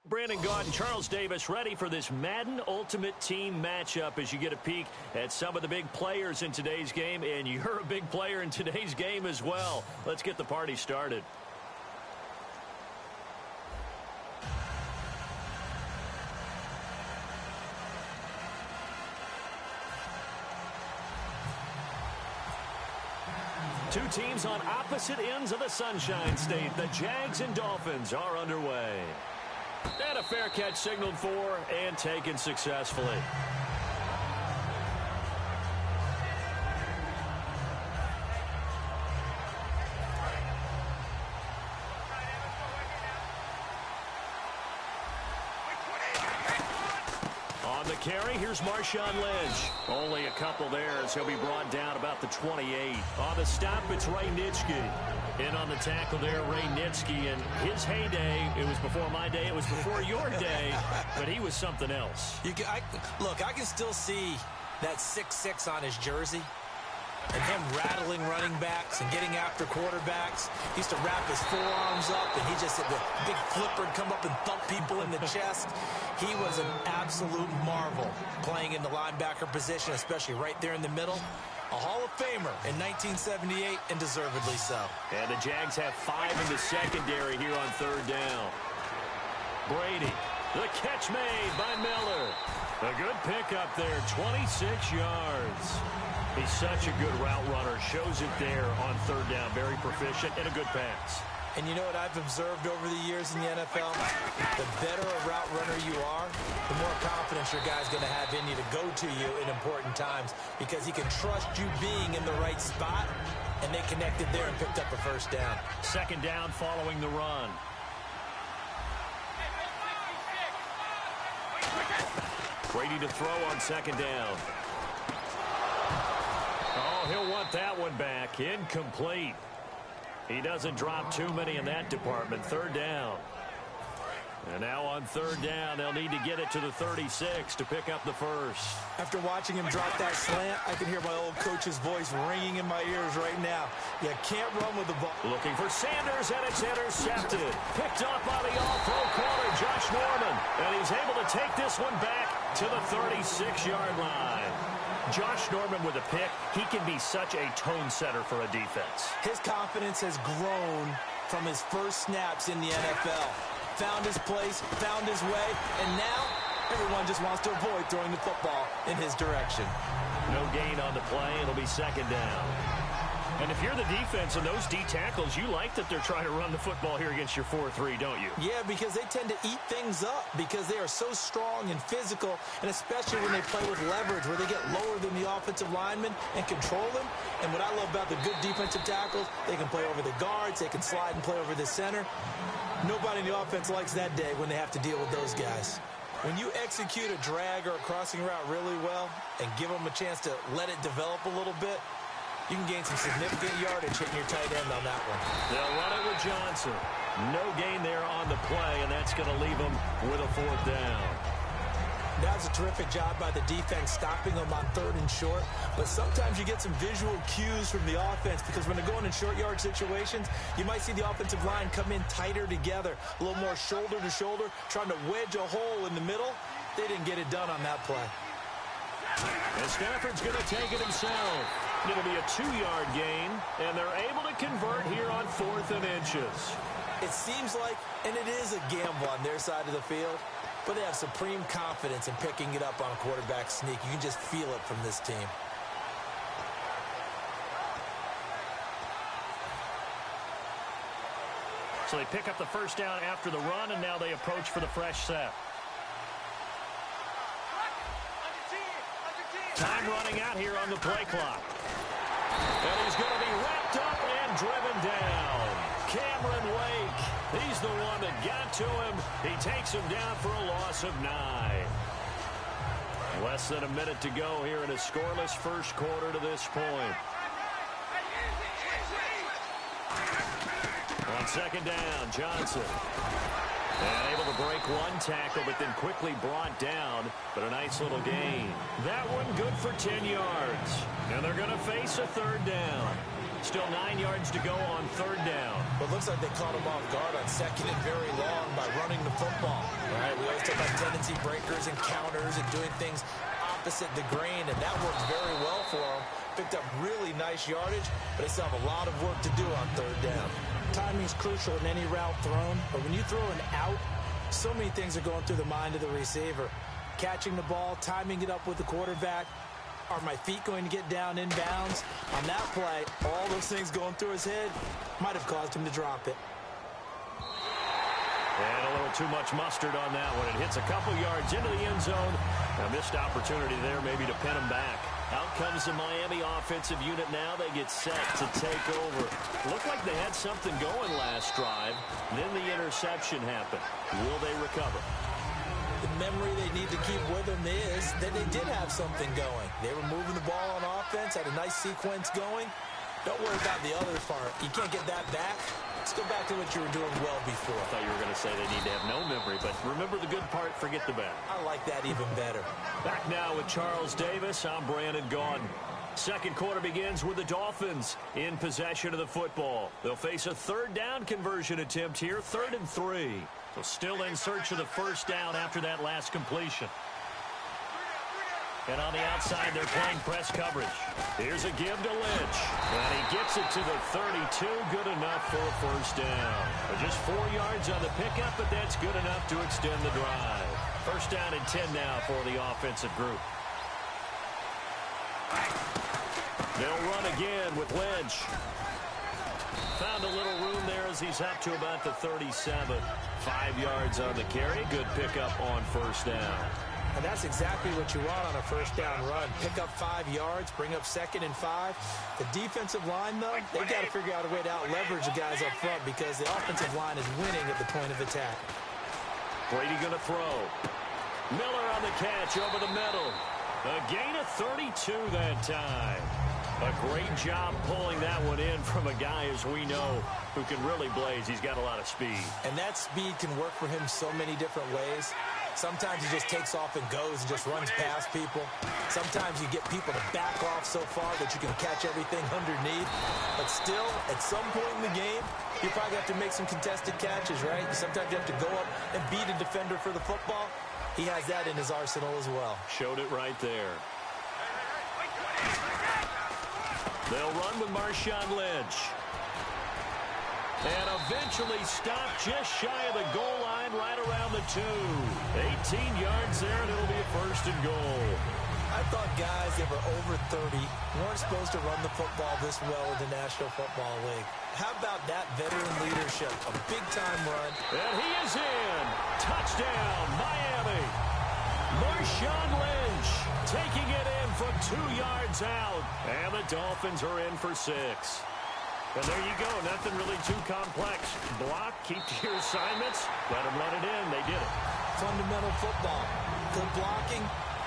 Brandon Gaudin and Charles Davis ready for this Madden Ultimate Team matchup as you get a peek at some of the big players in today's game, and you're a big player in today's game as well. Let's get the party started. Two teams on opposite ends of the Sunshine State. The Jags and Dolphins are underway. And a fair catch signaled for and taken successfully. On the carry, here's Marshawn Lynch. Only a couple there as he'll be brought down about the 28. On the stop, it's Ray Nitschke. In on the tackle there, Ray Nitschke. And his heyday, it was before my day, it was before your day, but he was something else. Look, I can still see that 6'6" on his jersey. And him rattling running backs and getting after quarterbacks. He used to wrap his forearms up, and he just had the big flipper and come up and thump people in the chest. He was an absolute marvel playing in the linebacker position, especially right there in the middle. A Hall of Famer in 1978, and deservedly so. And the Jags have 5 in the secondary here on third down. Brady, the catch made by Miller. A good pickup there, 26 yards. He's such a good route runner. Shows it there on third down. Very proficient and a good pass. And you know what I've observed over the years in the NFL? The better a route runner you are, the more confidence your guy's going to have in you to go to you in important times because he can trust you being in the right spot, and they connected there and picked up a first down. Second down following the run. Brady to throw on second down. Oh, he'll want that one back. Incomplete. He doesn't drop too many in that department. Third down. And now on third down, they'll need to get it to the 36 to pick up the first. After watching him drop that slant, I can hear my old coach's voice ringing in my ears right now. You can't run with the ball. Looking for Sanders, and it's intercepted. Picked up by the all-pro corner, Josh Norman. And he's able to take this one back to the 36-yard line. Josh Norman with a pick. He can be such a tone setter for a defense. His confidence has grown from his first snaps in the NFL. Found his place, found his way, and now everyone just wants to avoid throwing the football in his direction. No gain on the play. It'll be second down. And if you're the defense and those D tackles, you like that they're trying to run the football here against your 4-3, don't you? Yeah, because they tend to eat things up because they are so strong and physical, and especially when they play with leverage where they get lower than the offensive lineman and control them. And what I love about the good defensive tackles, they can play over the guards, they can slide and play over the center. Nobody in the offense likes that day when they have to deal with those guys. When you execute a drag or a crossing route really well and give them a chance to let it develop a little bit, you can gain some significant yardage hitting your tight end on that one. They'll run it with Johnson. No gain there on the play, and that's going to leave them with a fourth down. That was a terrific job by the defense stopping them on third and short, but sometimes you get some visual cues from the offense because when they're going in short yard situations, you might see the offensive line come in tighter together, a little more shoulder to shoulder, trying to wedge a hole in the middle. They didn't get it done on that play. And Stafford's going to take it himself. It'll be a 2-yard gain, and they're able to convert here on 4th and inches. It seems like, and it is a gamble on their side of the field, but they have supreme confidence in picking it up on a quarterback sneak. You can just feel it from this team. So they pick up the first down after the run, and now they approach for the fresh set. Time running out here on the play clock. And he's going to be wrapped up and driven down. Cameron Wake, he's the one that got to him. He takes him down for a loss of 9. Less than a minute to go here in a scoreless first quarter to this point. On second down, Johnson. And able to break one tackle, but then quickly brought down. But a nice little gain. That one good for 10 yards. And they're going to face a third down. Still 9 yards to go on third down. But it looks like they caught him off guard on second and very long by running the football. right, we always talk about tendency breakers and counters and doing things opposite the grain, and that worked very well for them. Picked up really nice yardage, but they still have a lot of work to do on third down. Timing is crucial in any route thrown, but when you throw an out, so many things are going through the mind of the receiver. Catching the ball, timing it up with the quarterback. Are my feet going to get down in bounds? On that play, all those things going through his head might have caused him to drop it. And a little too much mustard on that one. It hits a couple yards into the end zone. A missed opportunity there maybe to pin him back. Out comes the Miami offensive unit now. They get set to take over. Looked like they had something going last drive. Then the interception happened. Will they recover? The memory they need to keep with them is that they did have something going. They were moving the ball on offense, had a nice sequence going. Don't worry about the other part. You can't get that back. Let's go back to what you were doing well before. I thought you were going to say they need to have no memory, but remember the good part, forget the bad. I like that even better. Back now with Charles Davis. I'm Brandon Gaudin. Second quarter begins with the Dolphins in possession of the football. They'll face a third down conversion attempt here, 3rd and 3. So still in search of the first down after that last completion. And on the outside, they're playing press coverage. Here's a give to Lynch. And he gets it to the 32. Good enough for a first down. Just 4 yards on the pickup, but that's good enough to extend the drive. First down and 10 now for the offensive group. They'll run again with Lynch. Found a little room there as he's up to about the 37. 5 yards on the carry. Good pickup on first down. And that's exactly what you want on a first down run. Pick up 5 yards, bring up 2nd and 5. The defensive line, though, they got to figure out a way to out-leverage the guys up front because the offensive line is winning at the point of attack. Brady going to throw. Miller on the catch over the middle. A gain of 32 that time. A great job pulling that one in from a guy, as we know, who can really blaze. He's got a lot of speed. And that speed can work for him so many different ways. Sometimes he just takes off and goes and just runs past people. Sometimes you get people to back off so far that you can catch everything underneath. But still, at some point in the game, you probably have to make some contested catches, right? Sometimes you have to go up and beat a defender for the football. He has that in his arsenal as well. Showed it right there. They'll run with Marshawn Lynch. And eventually stopped just shy of the goal line right around the 2. 18 yards there, and it'll be a 1st and goal. I thought guys that were over 30 weren't supposed to run the football this well in the National Football League. How about that veteran leadership? A big-time run. And he is in. Touchdown, Miami. Marshawn Lynch taking it in from 2 yards out. And the Dolphins are in for 6. And there you go. Nothing really too complex. Block, keep to your assignments, let them run it in. They did it. Fundamental football. Good blocking,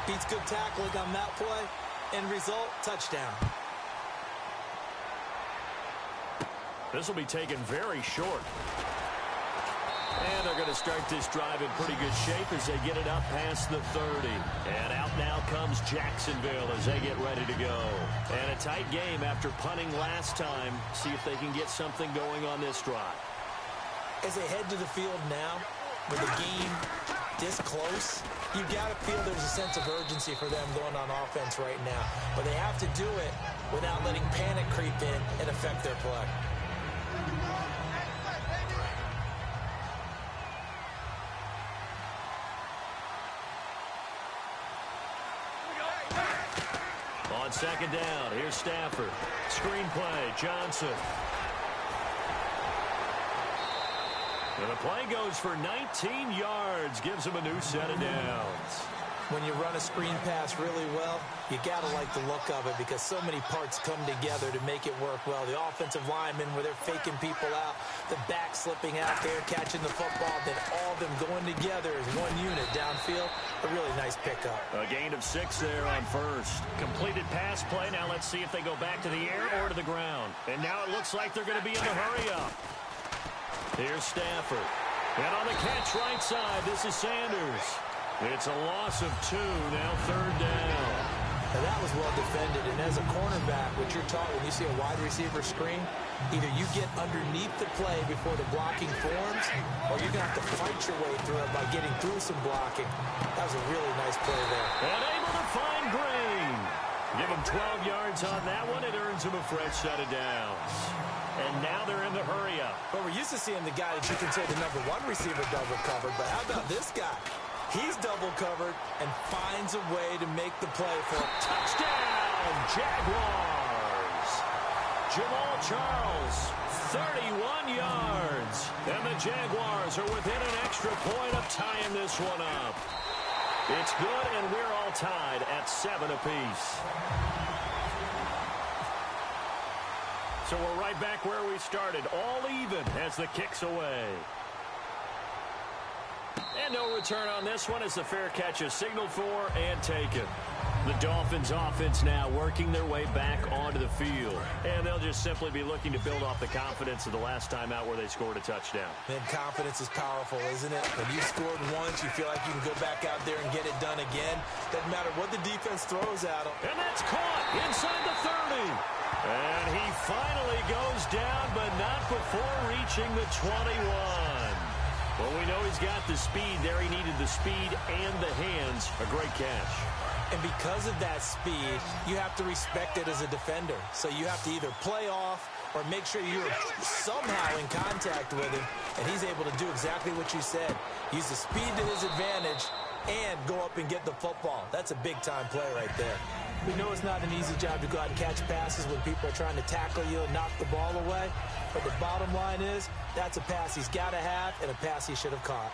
beats good tackling on that play. End result, touchdown. This will be taken very short. And they're going to start this drive in pretty good shape as they get it up past the 30. And out now comes Jacksonville as they get ready to go. And a tight game after punting last time. See if they can get something going on this drive. As they head to the field now, with the game this close, you've got to feel there's a sense of urgency for them going on offense right now. But they have to do it without letting panic creep in and affect their play. On second down, here's Stafford. Screen play, Johnson. And the play goes for 19 yards, gives him a new set of downs. When you run a screen pass really well, you got to like the look of it because so many parts come together to make it work well. The offensive linemen where they're faking people out, the back slipping out there, catching the football, then all of them going together as one unit downfield. A really nice pickup. A gain of 6 there on first. Completed pass play. Now let's see if they go back to the air or to the ground. And now it looks like they're going to be in the hurry up. Here's Stafford. And on the catch right side, this is Sanders. It's a loss of 2, now 3rd down. Now that was well defended, and as a cornerback, what you're taught when you see a wide receiver screen, either you get underneath the play before the blocking forms, or you're going to have to fight your way through it by getting through some blocking. That was a really nice play there. And able to find Green. Give him 12 yards on that one. It earns him a fresh set of downs. And now they're in the hurry-up. Well, we're used to seeing the guy that you consider the number one receiver double covered, but how about this guy? He's double covered and finds a way to make the play for a touchdown, Jaguars. Jamal Charles, 31 yards. And the Jaguars are within an extra point of tying this one up. It's good, and we're all tied at 7 apiece. So we're right back where we started, all even as the kick's away. And no return on this one as the fair catch is signaled for and taken. The Dolphins offense now working their way back onto the field. And they'll just simply be looking to build off the confidence of the last time out where they scored a touchdown. Man, confidence is powerful, isn't it? When you scored once, you feel like you can go back out there and get it done again. Doesn't matter what the defense throws at them. And that's caught inside the 30. And he finally goes down, but not before reaching the 21. Well, we know he's got the speed there. He needed the speed and the hands. A great catch. And because of that speed, you have to respect it as a defender. So you have to either play off or make sure you're somehow in contact with him. And he's able to do exactly what you said. Use the speed to his advantage and go up and get the football. That's a big-time play right there. We know it's not an easy job to go out and catch passes when people are trying to tackle you and knock the ball away. But the bottom line is, that's a pass he's got to have and a pass he should have caught.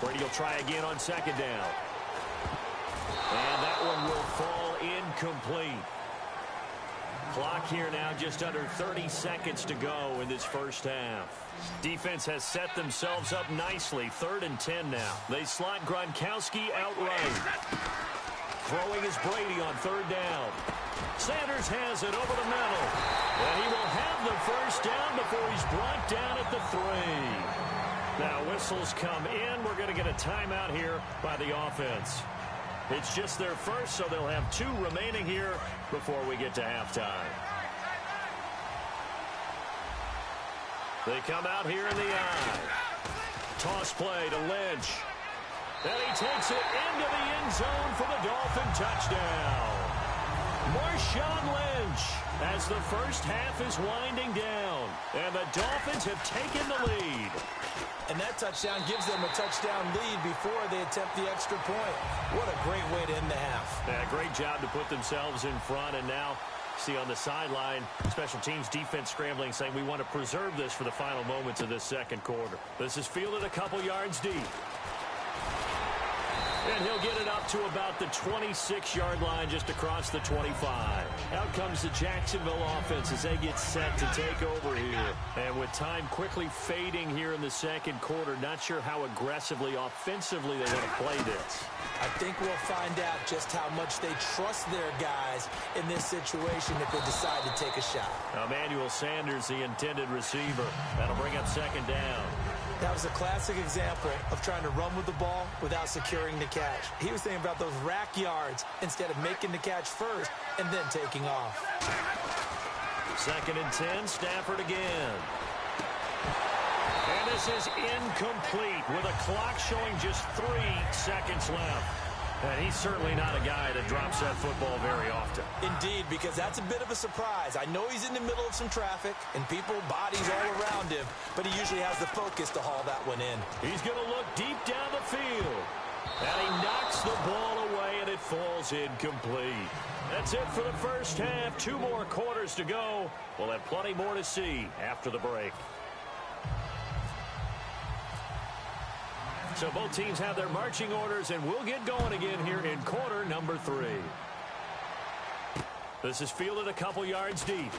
Brady will try again on second down. And that one will fall incomplete. Clock here now just under 30 seconds to go in this first half. Defense has set themselves up nicely. 3rd and 10 now. They slot Gronkowski outright. Throwing is Brady on 3rd down. Sanders has it over the middle. And he will have the first down before he's brought down at the 3. Now whistles come in. We're going to get a timeout here by the offense. It's just their first, so they'll have 2 remaining here before we get to halftime. They come out here in the eye. Toss play to Lynch. And he takes it into the end zone for the Dolphin touchdown. Marshawn Lynch as the first half is winding down. And the Dolphins have taken the lead. And that touchdown gives them a touchdown lead before they attempt the extra point. What a great way to end the half. Yeah, great job to put themselves in front. And now, see on the sideline, special teams defense scrambling, saying we want to preserve this for the final moments of this second quarter. This is fielded a couple yards deep. And he'll get it up to about the 26-yard line just across the 25. Out comes the Jacksonville offense as they get set to take over here. And with time quickly fading here in the second quarter, not sure how aggressively, offensively they want to play this. I think we'll find out just how much they trust their guys in this situation if they decide to take a shot. Emmanuel Sanders, the intended receiver. That'll bring up second down. That was a classic example of trying to run with the ball without securing the catch. He was thinking about those rack yards instead of making the catch first and then taking off. 2nd and 10, Stafford again. And this is incomplete with a clock showing just 3 seconds left. And he's certainly not a guy that drops that football very often. Indeed, because that's a bit of a surprise. I know he's in the middle of some traffic and people, bodies all around him, but he usually has the focus to haul that one in. He's going to look deep down the field. And he knocks the ball away, and it falls incomplete. That's it for the first half. 2 more quarters to go. We'll have plenty more to see after the break. So both teams have their marching orders, and we'll get going again here in quarter number 3. This is fielded a couple yards deep.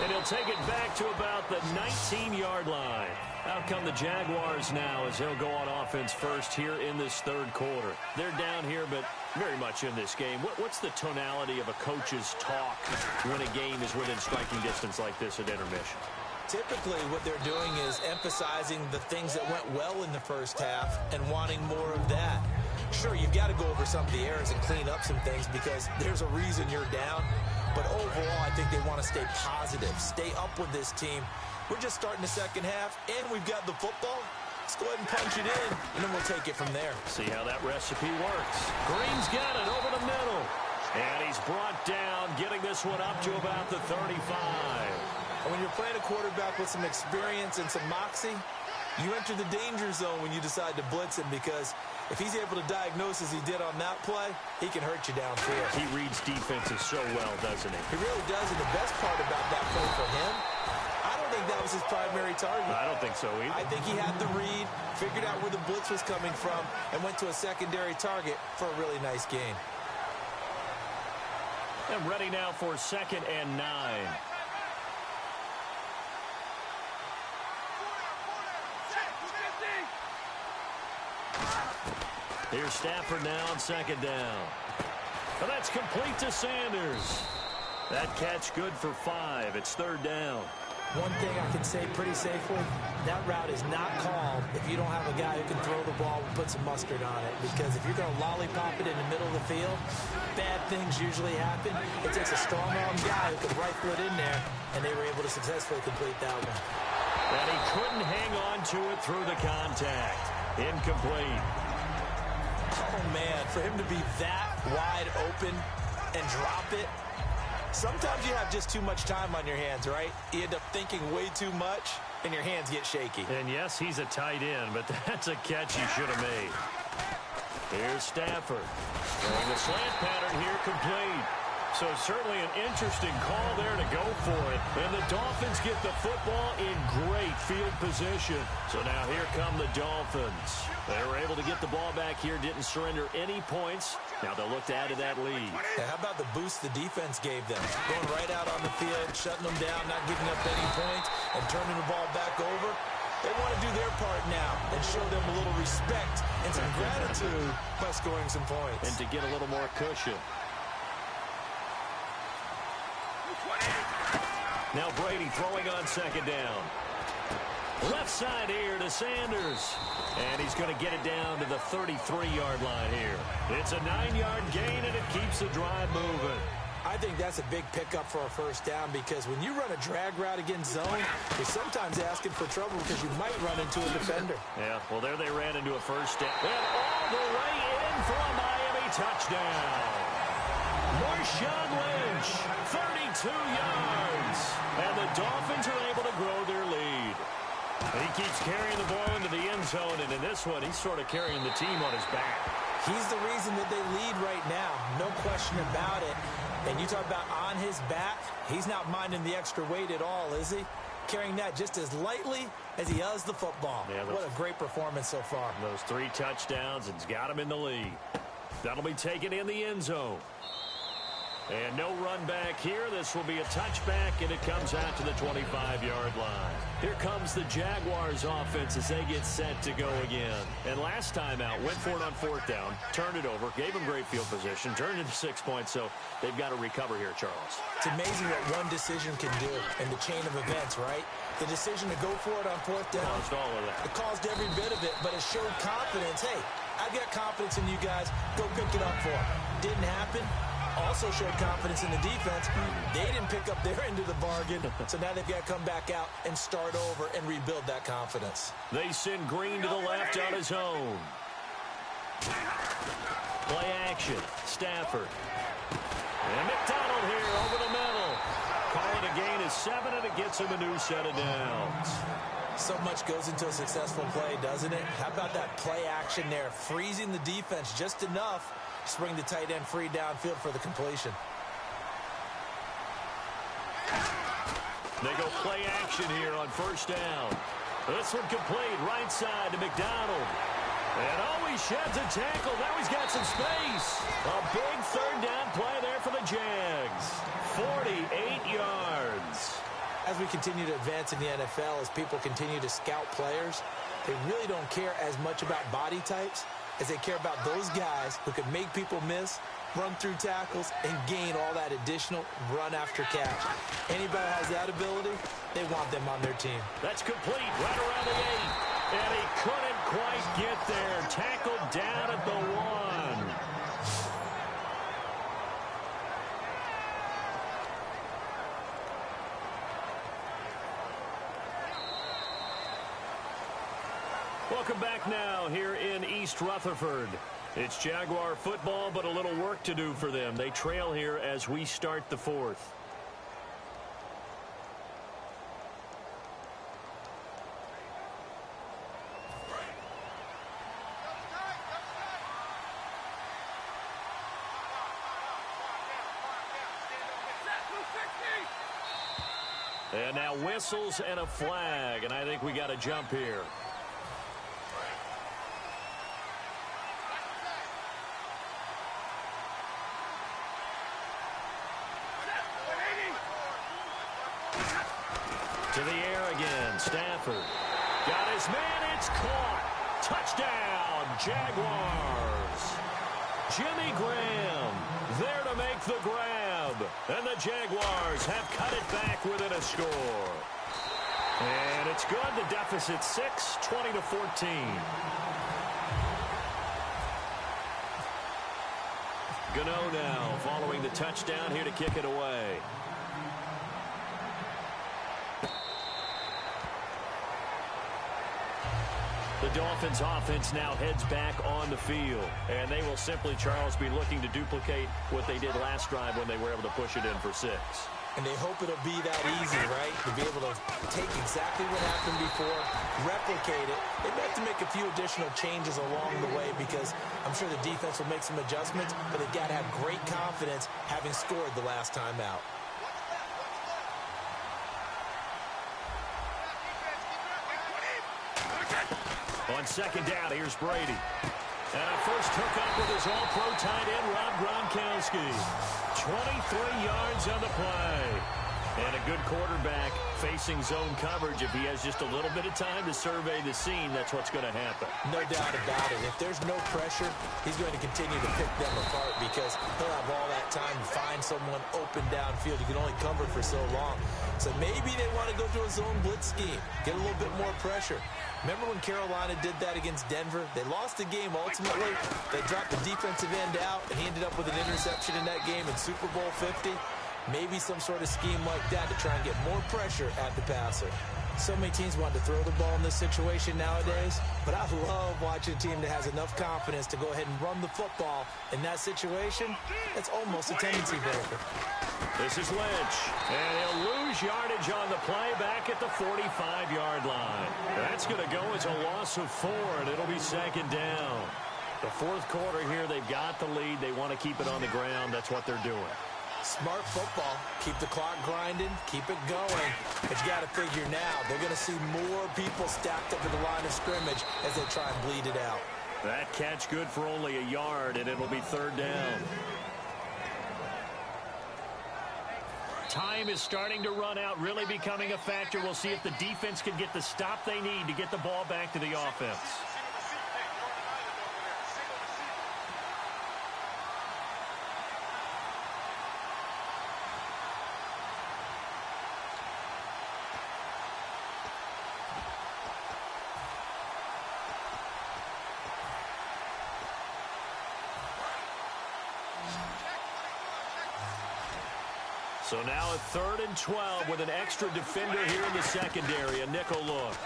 And he'll take it back to about the 19-yard line. Out come the Jaguars now as they'll go on offense first here in this 3rd quarter. They're down here, but very much in this game. What's the tonality of a coach's talk when a game is within striking distance like this at intermission? Typically, what they're doing is emphasizing the things that went well in the first half and wanting more of that. Sure, you've got to go over some of the errors and clean up some things because there's a reason you're down. But think they want to stay positive, stay up with this team. We're just starting the second half, and we've got the football. Let's go ahead and punch it in, and then we'll take it from there. See how that recipe works. Green's got it over the middle. And he's brought down, getting this one up to about the 35. And when you're playing a quarterback with some experience and some moxie, you enter the danger zone when you decide to blitz him, because if he's able to diagnose as he did on that play, he can hurt you downfield. He reads defenses so well, doesn't he? He really does, and the best part about that play for him, I don't think that was his primary target. I don't think so either. I think he had the read, figured out where the blitz was coming from, and went to a secondary target for a really nice gain. And ready now for 2nd and 9. Here's Stafford now on 2nd down. And that's complete to Sanders. That catch good for 5. It's 3rd down. One thing I can say pretty safely, that route is not called if you don't have a guy who can throw the ball and put some mustard on it. Because if you're going to lollipop it in the middle of the field, bad things usually happen. It takes a strong-arm guy who can rifle it in there, and they were able to successfully complete that one. And he couldn't hang on to it through the contact. Incomplete. Oh, man, for him to be that wide open and drop it, sometimes you have just too much time on your hands, right? You end up thinking way too much, and your hands get shaky. And yes, he's a tight end, but that's a catch he should have made. Here's Stafford. Throwing the slant pattern here complete. So certainly an interesting call there to go for it. And the Dolphins get the football in great field position. So now here come the Dolphins. They were able to get the ball back here, didn't surrender any points. Now they'll look to add to that lead. And how about the boost the defense gave them? Going right out on the field, shutting them down, not giving up any points, and turning the ball back over. They want to do their part now and show them a little respect and some gratitude by scoring some points. And to get a little more cushion. Now Brady throwing on 2nd down. Left side here to Sanders. And he's going to get it down to the 33-yard line here. It's a 9-yard gain, and it keeps the drive moving. I think that's a big pickup for a first down, because when you run a drag route against zone, you're sometimes asking for trouble because you might run into a defender. Yeah, well, there they ran into a first down. And all the way in for a Miami touchdown. Marshawn Lynch, 32 yards. And the Dolphins are able to grow their lead. He keeps carrying the ball into the end zone, and in this one, he's sort of carrying the team on his back. He's the reason that they lead right now, no question about it. And you talk about on his back, he's not minding the extra weight at all, is he? Carrying that just as lightly as he does the football. Yeah, what a great performance so far. Those 3 touchdowns, and he's got him in the lead. That'll be taken in the end zone. And no run back here. This will be a touchback, and it comes out to the 25-yard line. Here comes the Jaguars offense as they get set to go again. And last time out, went for it on 4th down, turned it over, gave them great field position, turned into 6 points, so they've got to recover here, Charles. It's amazing what one decision can do in the chain of events, right? The decision to go for it on 4th down. Caused all of that. It caused every bit of it, but it showed confidence. Hey, I've got confidence in you guys. Go pick it up for them. Didn't happen. Also showed confidence in the defense. They didn't pick up their end of the bargain, so now they've got to come back out and start over and rebuild that confidence. They send Green to the left on his own. Play action. Stafford. And McDonald here over the middle. Call it a gain of 7, and it gets him a new set of downs. So much goes into a successful play, doesn't it? How about that play action there? Freezing the defense just enough to bring the tight end free downfield for the completion. They go play action here on 1st down. This one complete, right side to McDonald. And he sheds a tackle. Now he's got some space. A big 3rd down play there for the Jags. 48 yards. As we continue to advance in the NFL, as people continue to scout players, they really don't care as much about body types as they care about those guys who can make people miss, run through tackles, and gain all that additional run after catch. Anybody who has that ability, they want them on their team. That's complete right around the 8. And he couldn't quite get there. Tackled down at the 1. Welcome back now here in East Rutherford. It's Jaguar football, but a little work to do for them. They trail here as we start the fourth. And now whistles and a flag, and I think we got a jump here. To the air again, Stafford. Got his man, it's caught. Touchdown, Jaguars. Jimmy Graham there to make the grab. And the Jaguars have cut it back within a score. And it's good. The deficit 6, 20-14. Gano now following the touchdown here to kick it away. The Dolphins offense now heads back on the field. And they will simply, Charles, be looking to duplicate what they did last drive when they were able to push it in for 6. And they hope it'll be that easy, right? To be able to take exactly what happened before, replicate it. They may have to make a few additional changes along the way because I'm sure the defense will make some adjustments, but they've got to have great confidence having scored the last time out. On second down, here's Brady. And a first hookup with his all-pro tight end, Rob Gronkowski. 23 yards on the play. And a good quarterback facing zone coverage. If he has just a little bit of time to survey the scene, that's what's going to happen. No doubt about it. If there's no pressure, he's going to continue to pick them apart because he'll have all that time to find someone open downfield. You can only cover for so long. So maybe they want to go to a zone blitz scheme, get a little bit more pressure. Remember when Carolina did that against Denver? They lost the game ultimately. They dropped the defensive end out, and he ended up with an interception in that game in Super Bowl 50. Maybe some sort of scheme like that to try and get more pressure at the passer. So many teams want to throw the ball in this situation nowadays, but I love watching a team that has enough confidence to go ahead and run the football in that situation. That's almost a tendency breaker. This is Lynch, and he'll lose yardage on the play back at the 45-yard line. That's going to go as a loss of 4, and it'll be second down. The fourth quarter here, they've got the lead. They want to keep it on the ground. That's what they're doing. Smart football. Keep the clock grinding. Keep it going. But you got to figure now, they're going to see more people stacked up at the line of scrimmage as they try and bleed it out. That catch good for only a yard, and it'll be third down. Time is starting to run out, really becoming a factor. We'll see if the defense can get the stop they need to get the ball back to the offense. So now a 3rd and 12 with an extra defender here in the secondary, a nickel look.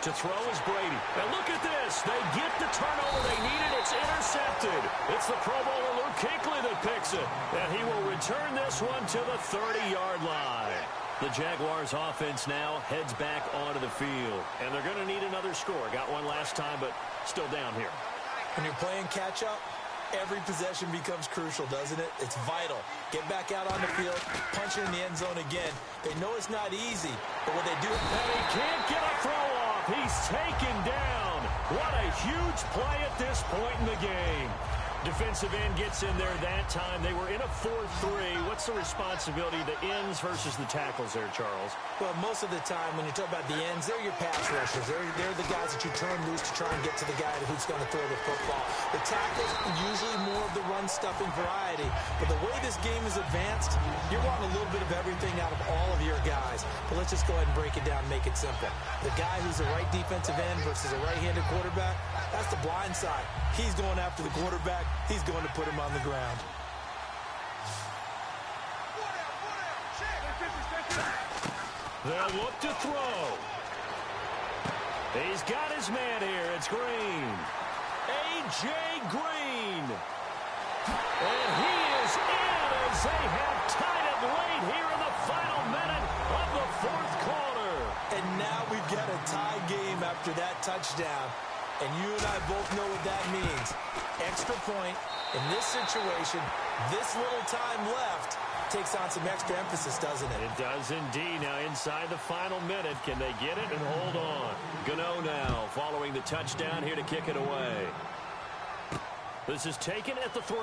To throw is Brady. And look at this. They get the turnover they needed. It's intercepted. It's the Pro Bowler Luke Kuechly that picks it. And he will return this one to the 30-yard line. The Jaguars offense now heads back onto the field. And they're going to need another score. Got one last time, but still down here. When you're playing catch-up, every possession becomes crucial, doesn't it? It's vital. Get back out on the field, punch it in the end zone again. They know it's not easy, but what they do... And he can't get a throw off. He's taken down. What a huge play at this point in the game. Defensive end gets in there that time. They were in a 4-3. What's the responsibility, the ends versus the tackles there, Charles? Well, most of the time when you talk about the ends, they're your pass rushers. They're the guys that you turn loose to try and get to the guy who's going to throw the football. The tackles are usually more of the run-stuffing variety. But the way this game is advanced, you're wanting a little bit of everything out of all of your guys. But let's just go ahead and break it down and make it simple. The guy who's the right defensive end versus a right-handed quarterback, that's the blind side. He's going after the quarterback. He's going to put him on the ground. They'll look to throw. He's got his man here. It's Green. A.J. Green. And he is in as they have tied it late here in the final minute of the fourth quarter. And now we've got a tie game after that touchdown. And you and I both know what that means. Extra point in this situation, this little time left, takes on some extra emphasis, doesn't it? It does indeed. Now inside the final minute, can they get it and hold on? Gano now following the touchdown here to kick it away. This is taken at the 3.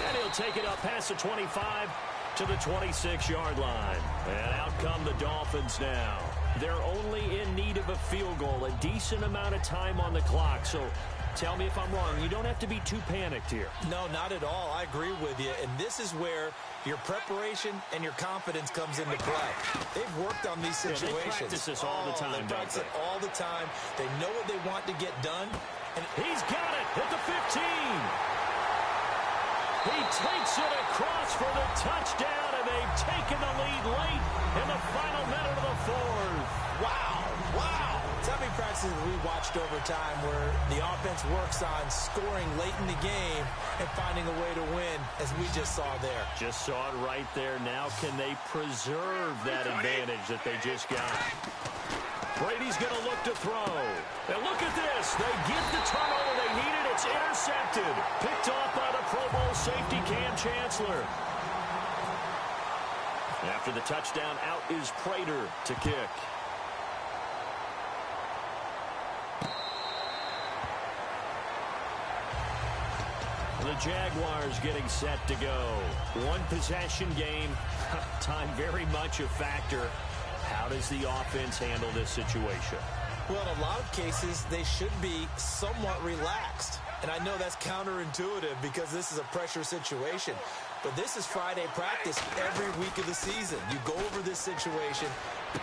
And he'll take it up past the 25 to the 26-yard line. And out come the Dolphins now. They're only in need of a field goal, a decent amount of time on the clock. So tell me if I'm wrong. You don't have to be too panicked here. No, not at all. I agree with you. And this is where your preparation and your confidence comes into play. They've worked on these situations. Yeah, they practice this all the time, They practice it all the time. They know what they want to get done. And he's got it at the 15. He takes it across for the touchdown, and they've taken the lead late in the final minute of the fourth. Wow. So how many practices we watched over time where the offense works on scoring late in the game and finding a way to win, as we just saw there. Just saw it right there. Now can they preserve that advantage that they just got? Brady's going to look to throw. And look at this. They get the turnover they needed. It's intercepted. Picked off by the Pro Bowl safety Cam Chancellor. After the touchdown, out is Prater to kick. The Jaguars getting set to go. One possession game. Time very much a factor. How does the offense handle this situation? Well, in a lot of cases, they should be somewhat relaxed. And I know that's counterintuitive because this is a pressure situation. But this is Friday practice every week of the season. You go over this situation,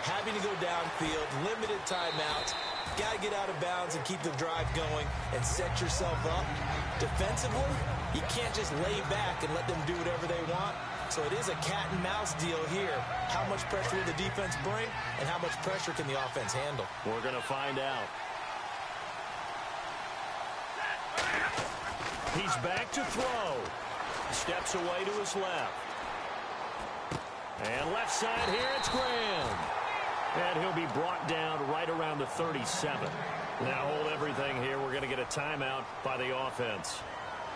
having to go downfield, limited timeouts, got to get out of bounds and keep the drive going and set yourself up. Defensively, you can't just lay back and let them do whatever they want. So it is a cat-and-mouse deal here. How much pressure will the defense bring, and how much pressure can the offense handle? We're going to find out. He's back to throw. Steps away to his left. And left side here, it's Graham. And he'll be brought down right around the 37. Now hold everything here. We're going to get a timeout by the offense.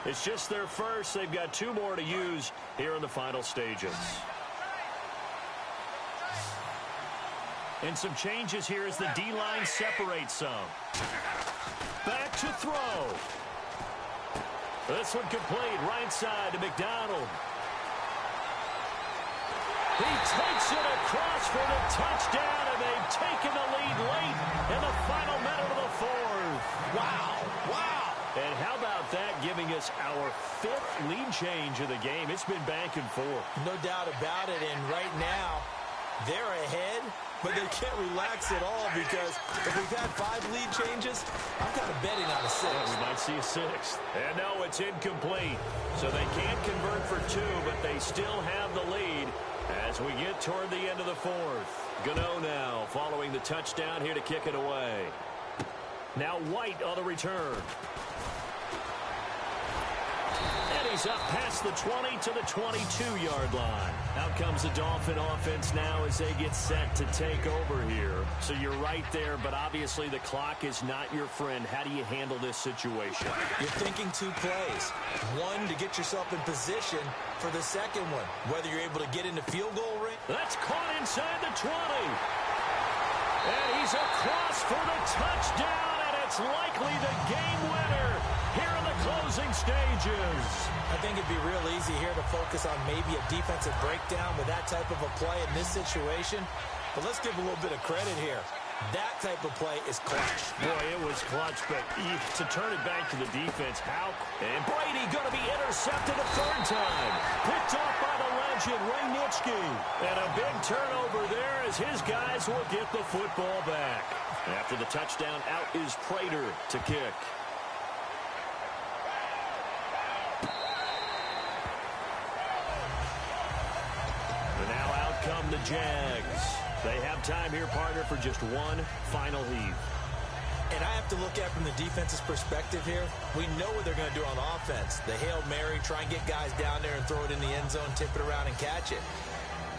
It's just their first. They've got 2 more to use here in the final stages. And some changes here as the D-line separates some. Back to throw. This one complete. Right side to McDonald. He takes it across for the touchdown, and they've taken the lead late in the final minute of the fourth. Wow. And how about that, giving us our 5th lead change of the game? It's been back and forth. No doubt about it, and right now, they're ahead, but they can't relax at all because if we've had 5 lead changes, I'm kind of betting on a 6th. Yeah, we might see a 6th. And no, it's incomplete. So they can't convert for 2, but they still have the lead as we get toward the end of the fourth. Gano now following the touchdown here to kick it away. Now White on the return. And he's up past the 20 to the 22-yard line. Out comes the Dolphin offense now as they get set to take over here. So you're right there, but obviously the clock is not your friend. How do you handle this situation? You're thinking 2 plays. One, to get yourself in position for the second one, whether you're able to get into field goal range. That's caught inside the 20. And he's across for the touchdown, and it's likely the game winner here in the closing stages. I think it'd be real easy here to focus on maybe a defensive breakdown with that type of a play in this situation. But let's give a little bit of credit here. That type of play is clutch. Boy, it was clutch, but to turn it back to the defense, how? And Brady going to be intercepted a 3rd time. Picked off by the legend, Ray Nitschke. And a big turnover there as his guys will get the football back. After the touchdown, out is Prater to kick. And now out come the Jags. They have time here, partner, for just one final heave. And I have to look at it from the defense's perspective here. We know what they're going to do on offense. The Hail Mary, try and get guys down there and throw it in the end zone, tip it around and catch it.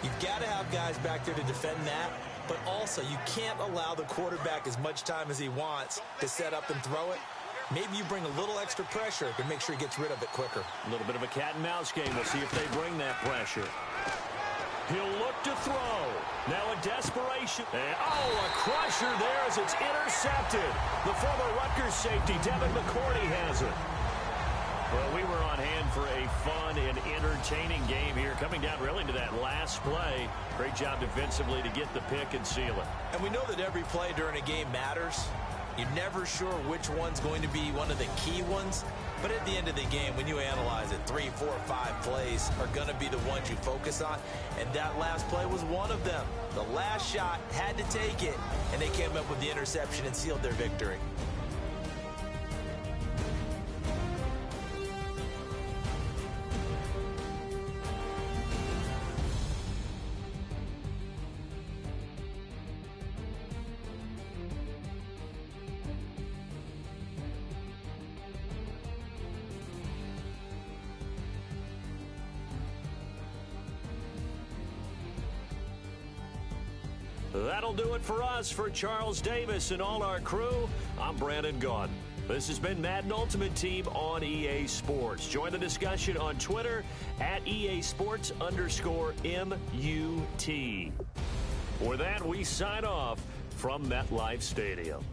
You've got to have guys back there to defend that, but also you can't allow the quarterback as much time as he wants to set up and throw it. Maybe you bring a little extra pressure to make sure he gets rid of it quicker. A little bit of a cat and mouse game. We'll see if they bring that pressure. He'll look to throw. Now a desperation. And, a crusher there as it's intercepted. The former Rutgers safety, Devin McCourty, has it. Well, we were on hand for a fun and entertaining game here, coming down really to that last play. Great job defensively to get the pick and seal it. And we know that every play during a game matters. You're never sure which one's going to be one of the key ones. But at the end of the game, when you analyze it, 3, 4, 5 plays are going to be the ones you focus on. And that last play was one of them. The last shot had to take it, and they came up with the interception and sealed their victory. That'll do it for us. For Charles Davis and all our crew, I'm Brandon Gaudin. This has been Madden Ultimate Team on EA Sports. Join the discussion on Twitter at EA Sports_MUT. For that, we sign off from MetLife Stadium.